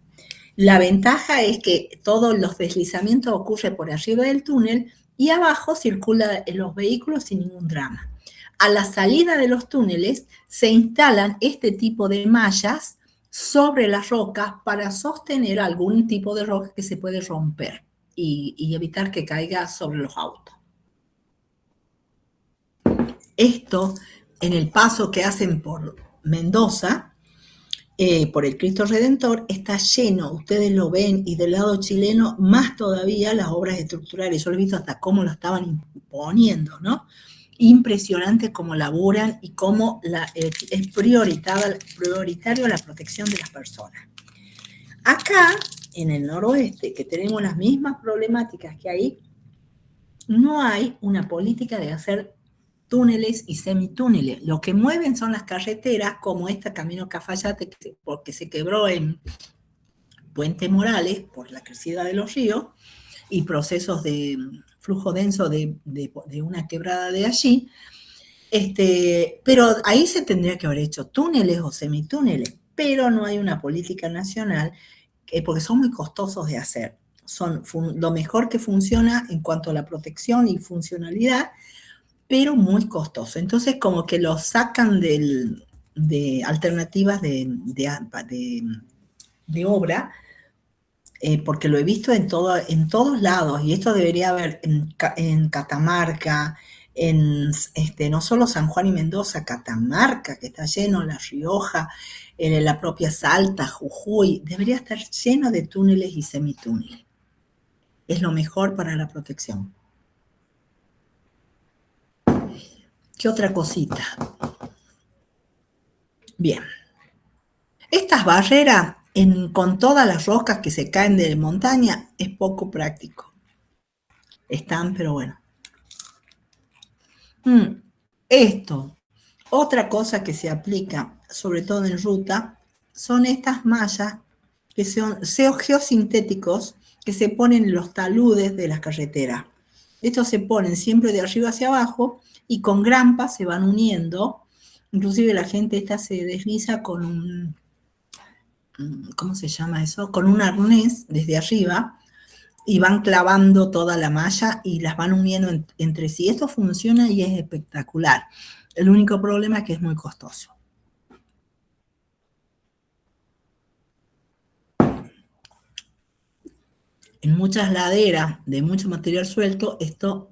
La ventaja es que todos los deslizamientos ocurren por arriba del túnel y abajo circulan los vehículos sin ningún drama. A la salida de los túneles se instalan este tipo de mallas sobre las rocas para sostener algún tipo de roca que se puede romper y evitar que caiga sobre los autos. Esto, en el paso que hacen por Mendoza, por el Cristo Redentor, está lleno, ustedes lo ven, y del lado chileno más todavía las obras estructurales. Yo lo he visto hasta cómo lo estaban imponiendo, ¿no? Impresionante cómo laburan y cómo es prioritario la protección de las personas. Acá, en el noroeste, que tenemos las mismas problemáticas que hay, no hay una política de hacer túneles y semitúneles. Lo que mueven son las carreteras, como este Camino Cafayate, porque se quebró en Puente Morales por la crecida de los ríos y procesos de flujo denso de una quebrada de allí. Pero ahí se tendría que haber hecho túneles o semitúneles, pero no hay una política nacional porque son muy costosos de hacer. Son lo mejor que funciona en cuanto a la protección y funcionalidad, pero muy costoso. Entonces, como que lo sacan de alternativas de obra, porque lo he visto en todos lados, y esto debería haber en Catamarca, no solo San Juan y Mendoza, Catamarca, que está lleno, La Rioja, la propia Salta, Jujuy, debería estar lleno de túneles y semitúneles. Es lo mejor para la protección. ¿Qué otra cosita? Bien. Estas barreras con todas las rocas que se caen de montaña, es poco práctico. Están, pero bueno. Esto. Otra cosa que se aplica, sobre todo en ruta, son estas mallas que son geosintéticos que se ponen en los taludes de las carreteras. Estos se ponen siempre de arriba hacia abajo y con grampas se van uniendo. Inclusive la gente esta se desliza con un, ¿cómo se llama eso? Con un arnés desde arriba y van clavando toda la malla y las van uniendo entre sí. Esto funciona y es espectacular. El único problema es que es muy costoso. En muchas laderas de mucho material suelto, esto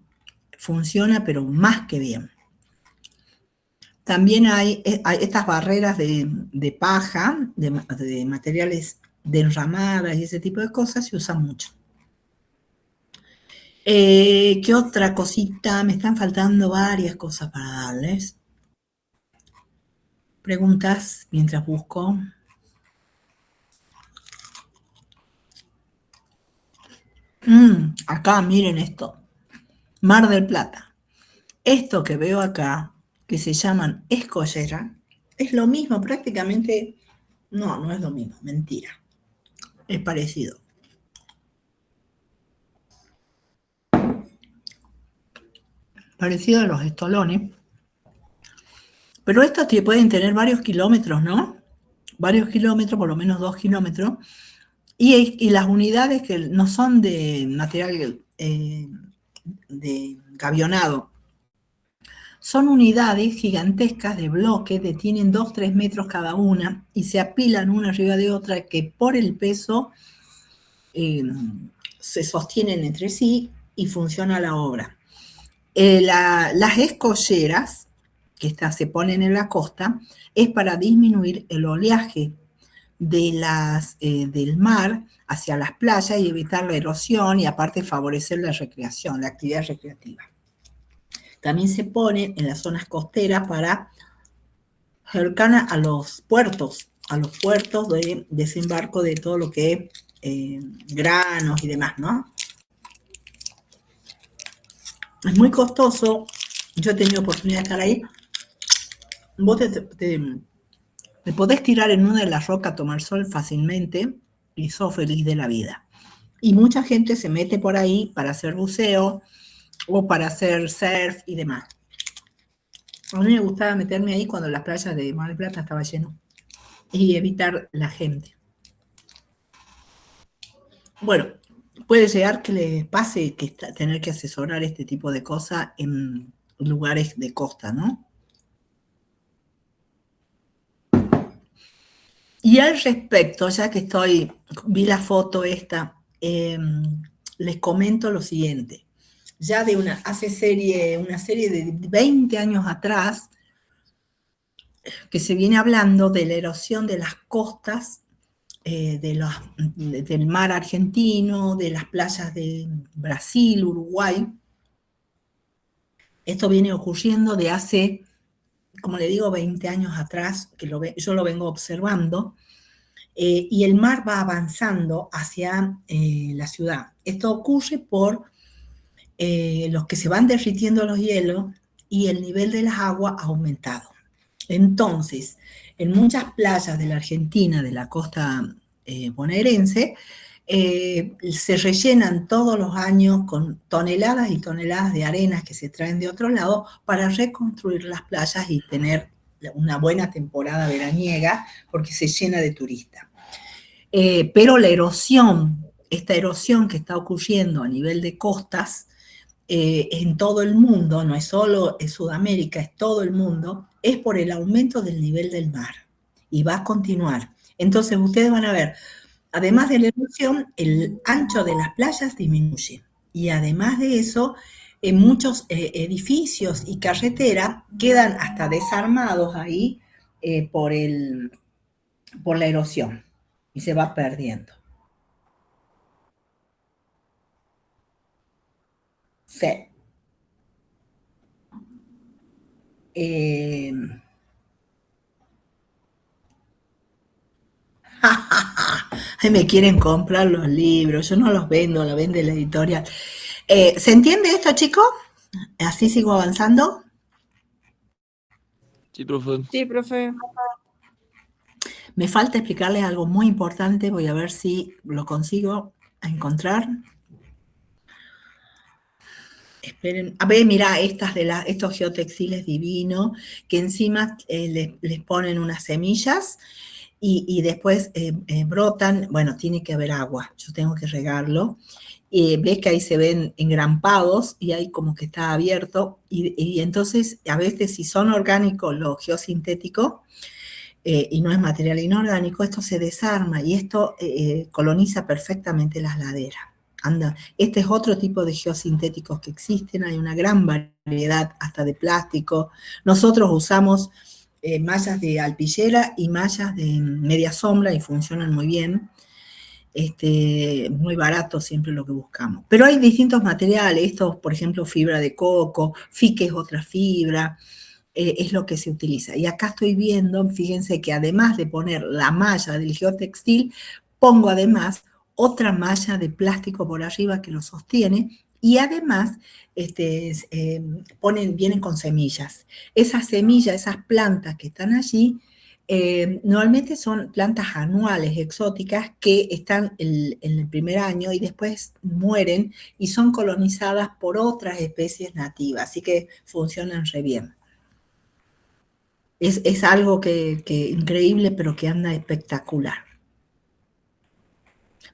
funciona, pero más que bien. También hay estas barreras de paja, de materiales de enramadas y ese tipo de cosas, se usan mucho. ¿Qué otra cosita? Me están faltando varias cosas para darles. Preguntas mientras busco. Acá, miren esto. Mar del Plata. Esto que veo acá, que se llaman escollera, es lo mismo prácticamente. No, no es lo mismo, mentira. Es parecido. Parecido a los estolones. Pero estos pueden tener varios kilómetros, ¿no? Varios kilómetros, por lo menos 2 kilómetros. Y las unidades que no son de material de gavionado, son unidades gigantescas de bloques que tienen 2-3 metros cada una y se apilan una arriba de otra que por el peso se sostienen entre sí y funciona la obra. Las escolleras, que se ponen en la costa, es para disminuir el oleaje del mar hacia las playas y evitar la erosión y aparte favorecer la recreación, la actividad recreativa. También se pone en las zonas costeras para cercana a los puertos de desembarco de todo lo que es granos y demás, ¿no? Es muy costoso. Yo he tenido oportunidad de estar ahí. Vos te podés tirar en una de las rocas a tomar sol fácilmente y sos feliz de la vida. Y mucha gente se mete por ahí para hacer buceo o para hacer surf y demás. A mí me gustaba meterme ahí cuando las playas de Mar del Plata estaban llenas y evitar la gente. Bueno, puede llegar que les pase que tener que asesorar este tipo de cosas en lugares de costa, ¿no? Y al respecto, ya que vi la foto esta, les comento lo siguiente. Ya de una serie de 20 años atrás, que se viene hablando de la erosión de las costas del mar argentino, de las playas de Brasil, Uruguay. Esto viene ocurriendo de hace, como le digo, 20 años atrás, que yo lo vengo observando, y el mar va avanzando hacia la ciudad. Esto ocurre por los que se van derritiendo los hielos y el nivel de las aguas ha aumentado. Entonces, en muchas playas de la Argentina, de la costa bonaerense, se rellenan todos los años con toneladas y toneladas de arenas que se traen de otro lado para reconstruir las playas y tener una buena temporada veraniega porque se llena de turistas. Pero la erosión, esta erosión que está ocurriendo a nivel de costas en todo el mundo, no es solo en Sudamérica, es todo el mundo, es por el aumento del nivel del mar y va a continuar. Entonces ustedes van a ver, además de la erosión, el ancho de las playas disminuye y además de eso, muchos edificios y carreteras quedan hasta desarmados ahí por la erosión y se va perdiendo. Sí. Ay, me quieren comprar los libros, yo no los vendo, los vende la editorial. ¿Se entiende esto, chicos? ¿Así sigo avanzando? Sí, profe. Sí, profe. Me falta explicarles algo muy importante, voy a ver si lo consigo encontrar. Esperen, a ver, mira, estos geotextiles divinos, que encima les ponen unas semillas y después brotan, bueno, tiene que haber agua, yo tengo que regarlo. Ves que ahí se ven engrampados y ahí como que está abierto, y entonces a veces si son orgánicos los geosintéticos, y no es material inorgánico, esto se desarma y esto coloniza perfectamente las laderas. Anda, este es otro tipo de geosintéticos que existen, hay una gran variedad hasta de plástico. Nosotros usamos mallas de alpillera y mallas de media sombra y funcionan muy bien. Muy barato siempre lo que buscamos. Pero hay distintos materiales, estos, por ejemplo, fibra de coco, fique es otra fibra, es lo que se utiliza. Y acá estoy viendo, fíjense que además de poner la malla del geotextil, pongo además otra malla de plástico por arriba que lo sostiene y además vienen con semillas. Esas semillas, esas plantas que están allí, normalmente son plantas anuales, exóticas, que están en el primer año y después mueren y son colonizadas por otras especies nativas, así que funcionan re bien. Es algo que increíble, pero que anda espectacular.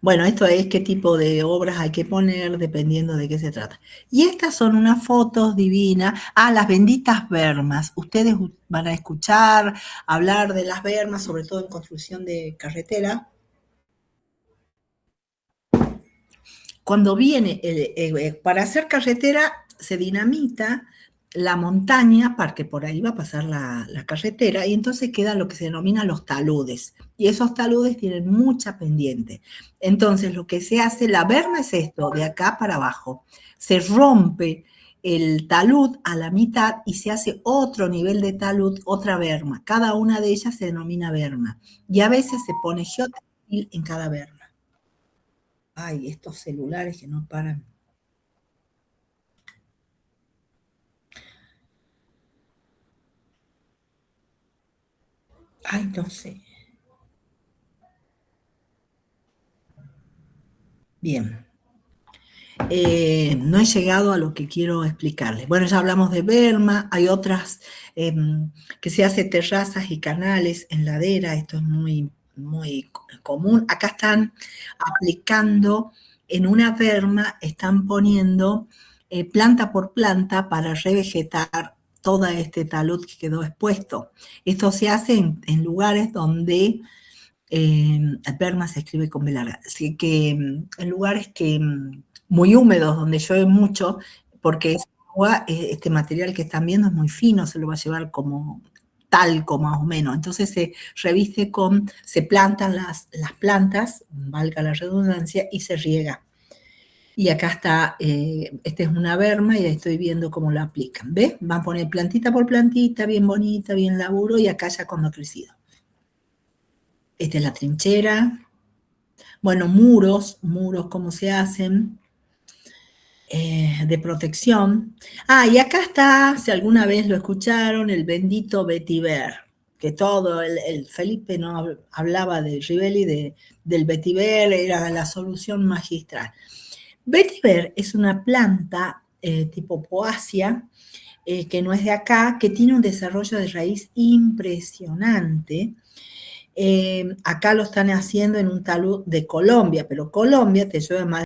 Bueno, esto es qué tipo de obras hay que poner dependiendo de qué se trata. Y estas son unas fotos divinas. Ah, las benditas bermas. Ustedes van a escuchar hablar de las bermas, sobre todo en construcción de carretera. Cuando viene, para hacer carretera se dinamita la montaña, porque por ahí va a pasar la carretera, y entonces queda lo que se denomina los taludes. Y esos taludes tienen mucha pendiente. Entonces lo que se hace, la berma es esto, de acá para abajo. Se rompe el talud a la mitad y se hace otro nivel de talud, otra berma. Cada una de ellas se denomina berma. Y a veces se pone geotextil en cada berma. Ay, estos celulares que no paran. Ay, no sé. Bien. No he llegado a lo que quiero explicarles. Bueno, ya hablamos de berma, hay otras que se hace terrazas y canales en ladera, esto es muy, muy común. Acá están aplicando en una berma, están poniendo planta por planta para revegetar todo este talud que quedó expuesto. Esto se hace en lugares donde berma se escribe con B larga, así que en lugares que muy húmedos, donde llueve mucho, porque este material que están viendo es muy fino, se lo va a llevar como talco más o menos, entonces se reviste se plantan las plantas, valga la redundancia, y se riega. Y acá está, esta es una berma y estoy viendo cómo la aplican, ¿ves? Van a poner plantita por plantita, bien bonita, bien laburo, y acá ya cuando ha crecido. Esta es la trinchera. Bueno, muros, ¿cómo se hacen? De protección. Ah, y acá está, si alguna vez lo escucharon, el bendito vetiver, que todo, el Felipe no hablaba de Rivelli, del vetiver, era la solución magistral. Vetiver es una planta tipo poacia, que no es de acá, que tiene un desarrollo de raíz impresionante. Acá lo están haciendo en un talud de Colombia, pero Colombia te llueve más